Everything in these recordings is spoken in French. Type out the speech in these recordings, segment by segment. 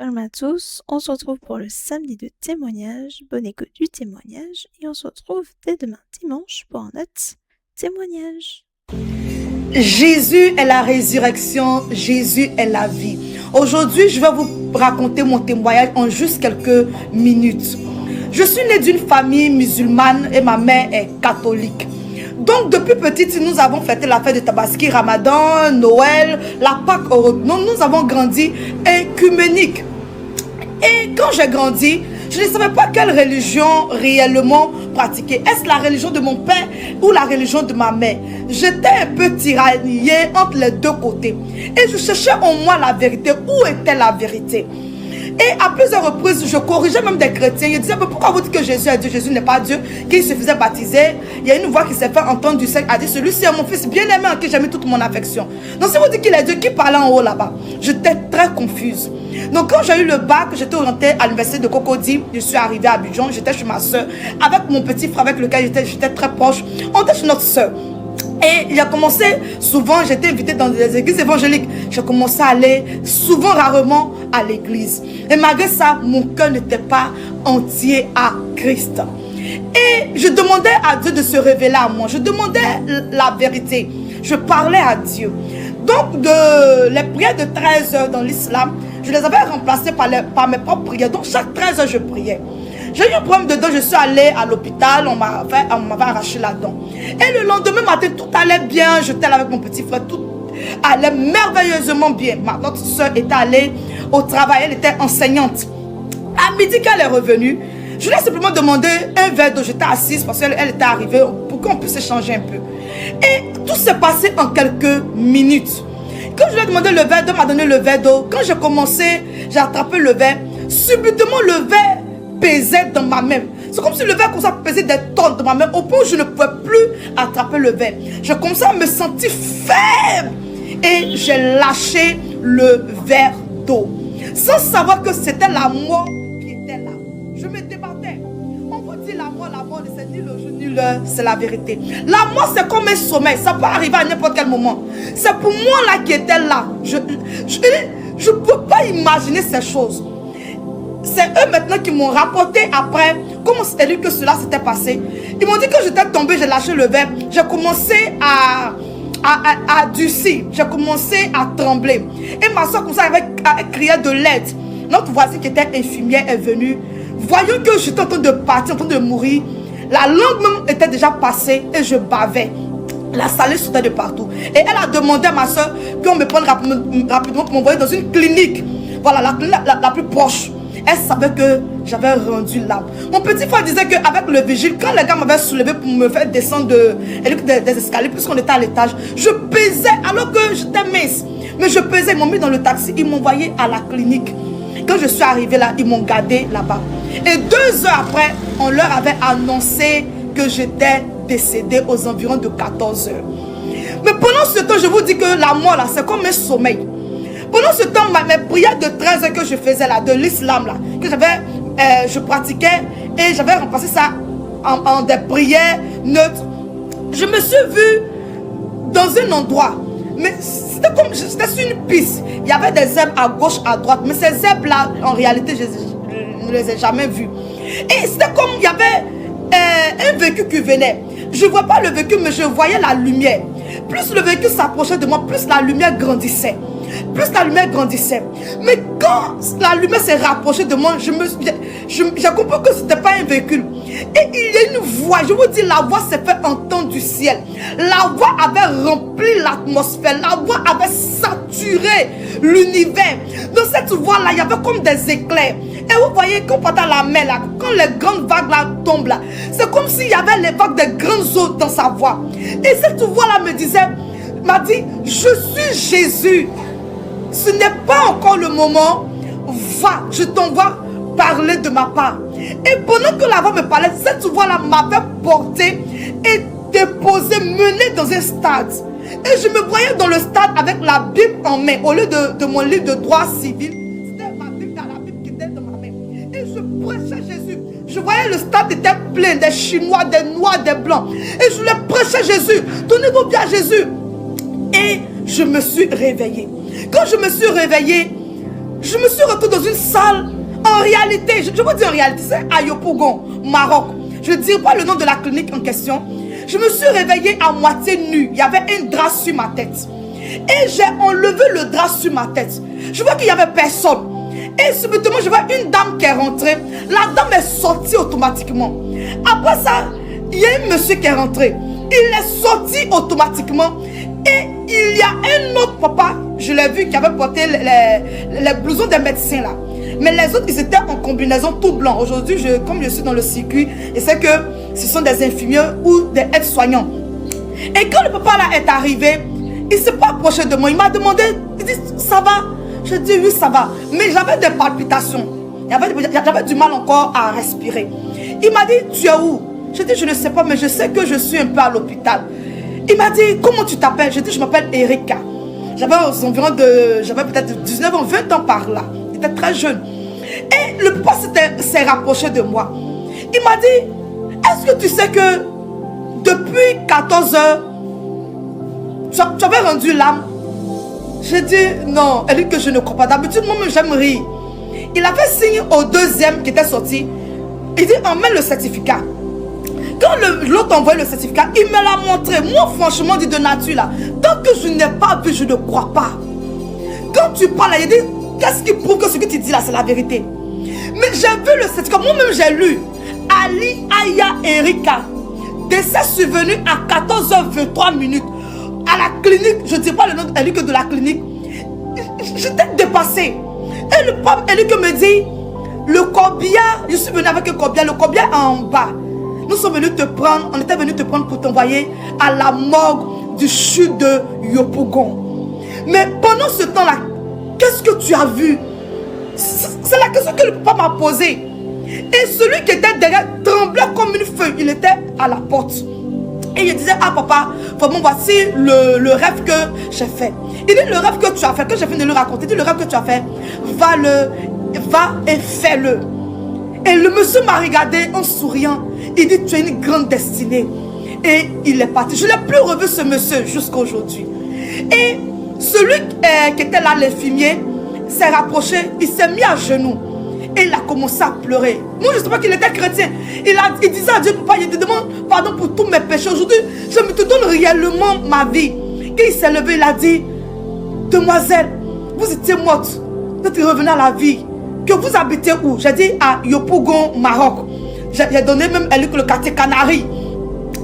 Salut à tous, on se retrouve pour le samedi de témoignage. Bonne écoute du témoignage et on se retrouve dès demain dimanche pour un autre témoignage. Jésus est la résurrection, Jésus est la vie. Aujourd'hui, je vais vous raconter mon témoignage en juste quelques minutes. Je suis née d'une famille musulmane et ma mère est catholique. Donc depuis petite, nous avons fêté la fête de Tabaski, Ramadan, Noël, la Pâque européenne. Nous avons grandi œcuménique. Et quand j'ai grandi, je ne savais pas quelle religion réellement pratiquer. Est-ce la religion de mon père ou la religion de ma mère? J'étais un peu tiraillée entre les deux côtés. Et je cherchais en moi la vérité. Où était la vérité? Et à plusieurs reprises, je corrigeais même des chrétiens. Je disais, pourquoi vous dites que Jésus est Dieu? Jésus n'est pas Dieu, qu'il se faisait baptiser. Il y a une voix qui s'est fait entendre du ciel, a dit, celui-ci est mon fils bien-aimé en qui j'ai mis toute mon affection. Donc si vous dites qu'il est Dieu, qui parlait en haut là-bas? J'étais très confuse. Donc quand j'ai eu le bac, j'étais orientée à l'université de Cocody. Je suis arrivée à Abidjan, j'étais chez ma soeur, avec mon petit frère avec lequel j'étais très proche. On était chez notre soeur. Et il a commencé, souvent j'étais invitée dans des églises évangéliques. J'ai commencé à aller souvent, rarement à l'église. Et malgré ça, mon cœur n'était pas entier à Christ. Et je demandais à Dieu de se révéler à moi. Je demandais la vérité. Je parlais à Dieu. Donc les prières de 13 heures dans l'islam, je les avais remplacées par mes propres prières. Donc chaque 13 heures, je priais. J'ai eu un problème de dents, je suis allée à l'hôpital, on m'avait arraché la dent. Et le lendemain matin, tout allait bien, j'étais là avec mon petit frère, tout allait merveilleusement bien. Notre soeur était allée au travail, elle était enseignante. À midi, quand elle est revenue, je lui ai simplement demandé un verre d'eau, j'étais assise parce qu'elle était arrivée pour qu'on puisse échanger un peu. Et tout s'est passé en quelques minutes. Quand je lui ai demandé le verre d'eau, elle m'a donné le verre d'eau. Quand j'ai commencé, j'ai attrapé le verre. Subitement, le verre pesait dans ma main. C'est comme si le verre commençait à peser des tonnes dans ma main au point où je ne pouvais plus attraper le verre. Je commençais à me sentir faible et j'ai lâché le verre d'eau sans savoir que c'était la mort qui était là. Je me débattais. On vous dit la mort, c'est ni le jour ni l'heure, c'est la vérité. La mort, c'est comme un sommeil, ça peut arriver à n'importe quel moment. C'est pour moi là qui était là. Je ne peux pas imaginer ces choses. C'est eux maintenant qui m'ont rapporté après comment c'était lui que cela s'était passé. Ils m'ont dit que j'étais tombée, j'ai lâché le verre. J'ai commencé à adoucir. J'ai commencé à trembler. Et ma soeur comme ça avait crié de l'aide. Notre voisine qui était infirmière est venue. Voyant que j'étais en train de partir, en train de mourir. La langue même était déjà passée et je bavais. La salive sortait de partout. Et elle a demandé à ma soeur qu'on me prenne rapidement pour m'envoyer dans une clinique. Voilà, la clinique la plus proche. Elle savait que j'avais rendu l'âme. Mon petit frère disait qu'avec le vigile, quand les gars m'avaient soulevé pour me faire descendre des escaliers, puisqu'on était à l'étage, je pesais alors que j'étais mince. Mais je pesais, ils m'ont mis dans le taxi, ils m'ont envoyé à la clinique. Quand je suis arrivée là, ils m'ont gardé là-bas. Et 2 heures après, on leur avait annoncé que j'étais décédée aux environs de 14 heures. Mais pendant ce temps, je vous dis que la mort là, c'est comme un sommeil. Pendant ce temps, mes prières de 13 heures que je faisais là, de l'islam là, que je pratiquais et j'avais remplacé ça en des prières neutres. Je me suis vue dans un endroit, mais c'était comme, j'étais sur une piste. Il y avait des herbes à gauche, à droite, mais ces herbes là, en réalité, je ne les ai jamais vues. Et c'était comme, il y avait un véhicule qui venait. Je ne vois pas le véhicule, mais je voyais la lumière. Plus le véhicule s'approchait de moi, plus la lumière grandissait. Plus la lumière grandissait. Mais quand la lumière s'est rapprochée de moi, j'ai compris que ce n'était pas un véhicule. Et il y a une voix, je vous dis, la voix s'est fait entendre du ciel. La voix avait rempli l'atmosphère. La voix avait saturé l'univers. Dans cette voix-là, il y avait comme des éclairs. Et vous voyez, quand on part à la mer, là, quand les grandes vagues là, tombent, là, c'est comme s'il y avait les vagues des grandes eaux dans sa voix. Et cette voix-là m'a dit, je suis Jésus. Ce n'est pas encore le moment. Va, je t'envoie parler de ma part. Et pendant que la voix me parlait, cette voix-là m'avait porté et déposé, mené dans un stade. Et je me voyais dans le stade avec la Bible en main. Au lieu de mon livre de droit civil, c'était ma Bible, la Bible qui était dans ma main. Et je prêchais Jésus. Je voyais le stade était plein, des Chinois, des Noirs, des Blancs. Et je leur prêchais Jésus. Donnez-vous bien à Jésus. Et je me suis réveillée. Quand je me suis réveillée, je me suis retrouvée dans une salle. En réalité, je vous dis en réalité, c'est à Yopougon, Maroc. Je ne dis pas le nom de la clinique en question. Je me suis réveillée à moitié nue. Il y avait un drap sur ma tête. Et j'ai enlevé le drap sur ma tête. Je vois qu'il n'y avait personne. Et subitement, je vois une dame qui est rentrée. La dame est sortie automatiquement. Après ça, il y a un monsieur qui est rentré. Il est sorti automatiquement. Et il y a un autre papa, je l'ai vu, qui avait porté les blousons des médecins là. Mais les autres, ils étaient en combinaison tout blanc. Aujourd'hui, comme je suis dans le circuit, je sais que ce sont des infirmiers ou des aides-soignants. Et quand le papa là est arrivé, il ne s'est pas approché de moi. Il m'a demandé, il dit, ça va? Je dis, oui, ça va. Mais j'avais des palpitations. J'avais du mal encore à respirer. Il m'a dit, tu es où? Je dis, je ne sais pas, mais je sais que je suis un peu à l'hôpital. Il m'a dit, comment tu t'appelles? Je dis, je m'appelle Erika. J'avais peut-être 19 ou 20 ans par là. Il était très jeune. Et le papa s'est rapproché de moi. Il m'a dit, est-ce que tu sais que depuis 14 heures, tu avais rendu l'âme? J'ai dit, non. Elle dit que je ne crois pas. D'habitude, moi-même, j'aime rire. Il a fait signe au deuxième qui était sorti. Il dit, emmène le certificat. Quand l'autre envoie le certificat, il me l'a montré. Moi, franchement, dit de nature là, tant que je n'ai pas vu, je ne crois pas. Quand tu parles, il dit, qu'est-ce qui prouve que ce que tu dis là, c'est la vérité? Mais j'ai vu le certificat, moi-même j'ai lu. Ali Aya Erika, décès survenu à 14h23 à la clinique. Je ne dis pas le nom de la clinique. J'étais dépassée. Et le pape Eric me dit, le corbillard, je suis venu avec un corbillard, le corbillard est en bas. Nous sommes venus te prendre, on était venus te prendre pour t'envoyer à la morgue du chute de Yopougon. Mais pendant ce temps-là, qu'est-ce que tu as vu? C'est la question que le papa m'a posée. Et celui qui était derrière tremblait comme une feuille. Il était à la porte. Et il disait, ah papa, vraiment voici le rêve que j'ai fait. Il dit, le rêve que tu as fait, que j'ai fini de le raconter, il dit, le rêve que tu as fait, va et fais-le. Et le monsieur m'a regardé en souriant. Il dit, tu as une grande destinée. Et il est parti. Je n'ai plus revu ce monsieur jusqu'à aujourd'hui. Et celui qui était là, l'infirmier, s'est rapproché, il s'est mis à genoux. Et il a commencé à pleurer. Moi, je ne sais pas qu'il était chrétien. Il disait à Dieu, papa, il te demande pardon pour tous mes péchés. Aujourd'hui, je me te donne réellement ma vie. Quand il s'est levé, il a dit, demoiselle, vous étiez morte. Vous êtes revenue à la vie. Que vous habitez où? J'ai dit à Yopougon, Maroc. J'ai donné même à lui le quartier Canaries.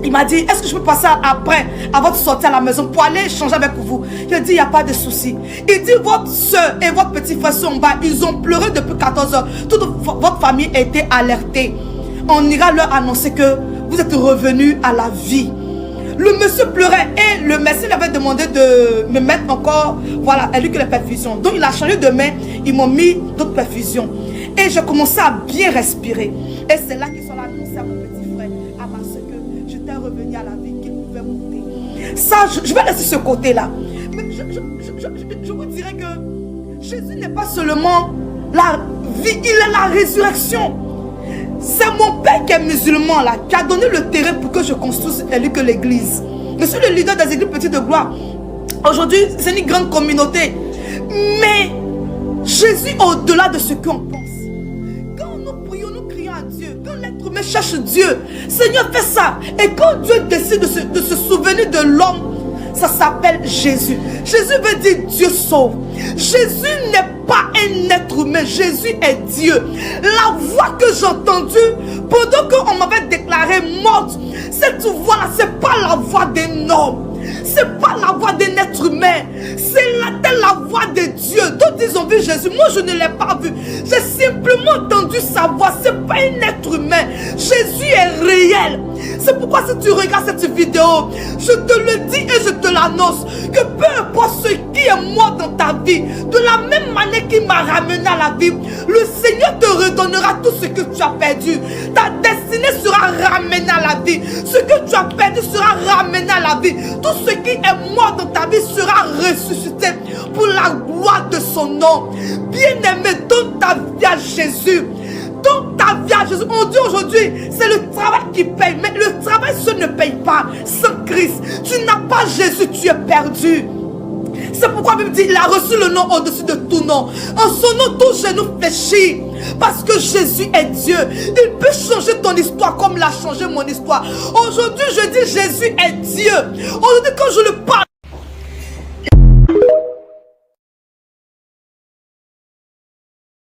Il m'a dit, est-ce que je peux passer après, à votre sortie à la maison pour aller échanger avec vous? J'ai dit, il n'y a pas de souci. Il dit, votre soeur et votre petit frère sont en bas. Ils ont pleuré depuis 14 heures. Toute votre famille a été alertée. On ira leur annoncer que vous êtes revenus à la vie. Le monsieur pleurait et le médecin lui avait demandé de me mettre encore, voilà, elle lui que les perfusions. Donc il a changé de main, ils m'ont mis d'autres perfusions. Et j'ai commencé à bien respirer. Et c'est là qu'ils sont annoncés à mon petit frère, à ma soeur, que j'étais revenu à la vie, qu'il pouvait monter. Ça, je vais laisser ce côté-là. Mais je vous dirais que Jésus n'est pas seulement la vie, il est la résurrection. C'est mon père qui est musulman là, qui a donné le terrain pour que je construise l'église. Je suis le leader des églises petites de gloire. Aujourd'hui, c'est une grande communauté. Mais Jésus est au-delà de ce qu'on pense. Quand nous prions, nous crions à Dieu. Quand l'être humain cherche Dieu, Seigneur fait ça. Et quand Dieu décide de se souvenir de l'homme, ça s'appelle Jésus. Jésus veut dire Dieu sauve. Jésus n'est pas un être humain. Jésus est Dieu. La voix que j'ai entendue pendant qu'on m'avait déclaré morte, cette voix-là, c'est pas la voix d'un homme. C'est pas la voix d'un être humain. C'est la voix de Dieu. D'autres ils ont vu Jésus. Moi, je ne l'ai pas vu. J'ai simplement entendu sa voix. C'est pas un être humain. Jésus est réel. C'est pourquoi si tu regardes cette vidéo, je te le dis et je te l'annonce, que peu importe ce qui est mort dans ta vie, de la même manière qu'il m'a ramené à la vie, le Seigneur te redonnera tout ce que tu as perdu. Ta destinée sera ramenée à la vie. Ce que tu as perdu sera ramené à la vie. Tout ce qui est mort dans ta vie sera ressuscité pour la gloire de son nom. Bien-aimé, donne ta vie à Jésus. Donne ta vie à Jésus. On dit aujourd'hui, c'est le travail qui paye. Mais le travail, ce ne paye pas. Sans Christ, tu n'as pas Jésus, tu es perdu. C'est pourquoi la Bible dit, il a reçu le nom au-dessus de tout nom. En son nom, tout genou fléchit. Parce que Jésus est Dieu. Il peut changer ton histoire comme il a changé mon histoire. Aujourd'hui, je dis Jésus est Dieu. Aujourd'hui, quand je le parle,